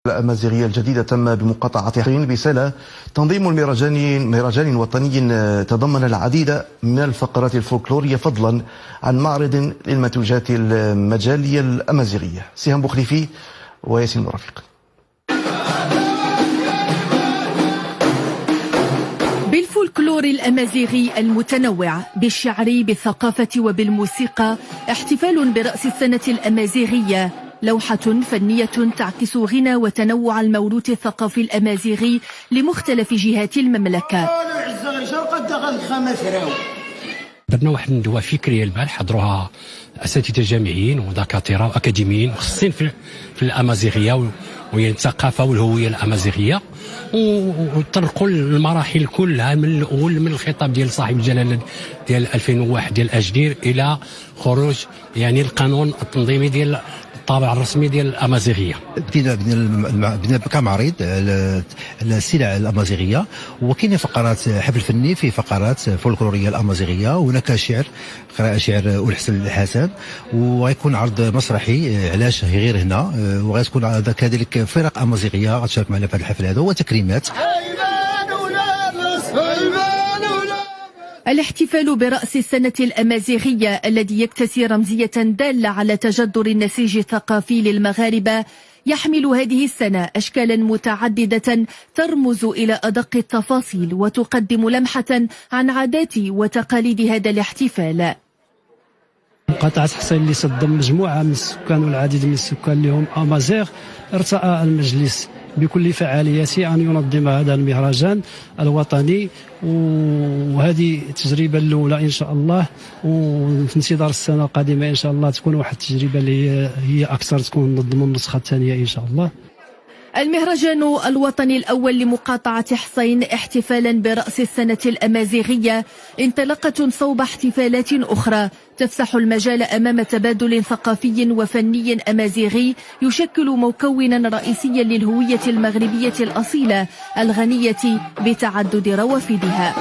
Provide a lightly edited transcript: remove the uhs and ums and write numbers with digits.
الأمازيغية الجديدة تم بمقاطعة حين بسلا تنظيم مهرجان وطني تضمن العديد من الفقرات الفولكلورية فضلا عن معرض للمنتوجات المجالية الأمازيغية. سهام بوخليفي وياسين مرافق. بالفولكلور الأمازيغي المتنوع بالشعر بالثقافة وبالموسيقى احتفال برأس السنة الأمازيغية، لوحة فنية تعكس غنى وتنوع الموروث الثقافي الأمازيغي لمختلف جهات المملكة. درنا واحد الندوة فكرية البارح حضروها أساتذة جامعيين ودكاترة وأكاديميين مخصصين في الأمازيغية وهي الثقافة والهوية الأمازيغية، وطرقوا المراحل كلها من الأول من الخطاب ديال صاحب الجلالة ديال 2001 ديال أجدير إلى خروج يعني القانون التنظيمي ديال الطابع الرسمي ديال الأمازيغية. بدينا كمعرض السلع الأمازيغية، وكاين فقرات حفل فني في فقرات فولكلورية الأمازيغية، وهناك شعر قراءة شعر والحسن الحسن، وغيكون عرض مسرحي علاش غير هنا، وغتكون كذلك فرق أمازيغية غتشارك معنا في هذا الحفل هذا وتكريمات. الاحتفال برأس السنة الأمازيغية الذي يكتسي رمزية دالة على تجذر النسيج الثقافي للمغاربة يحمل هذه السنة أشكالا متعددة ترمز إلى أدق التفاصيل وتقدم لمحة عن عادات وتقاليد هذا الاحتفال. مقاطعة حصين اللي صدم مجموعة من السكان والعديد من السكان اللي هم أمازيغ، ارتأى المجلس بكل فعاليته أن ينظم هذا المهرجان الوطني، وهذه التجربة الأولى إن شاء الله، وفي انتظار السنة القادمة إن شاء الله تكون واحد التجربة اللي هي أكثر، تكون ضمن النسخة الثانية إن شاء الله. المهرجان الوطني الأول لمقاطعة حصين احتفالا برأس السنة الأمازيغية انطلاقة صوب احتفالات أخرى تفسح المجال أمام تبادل ثقافي وفني أمازيغي يشكل مكونا رئيسيا للهوية المغربية الأصيلة الغنية بتعدد روافدها.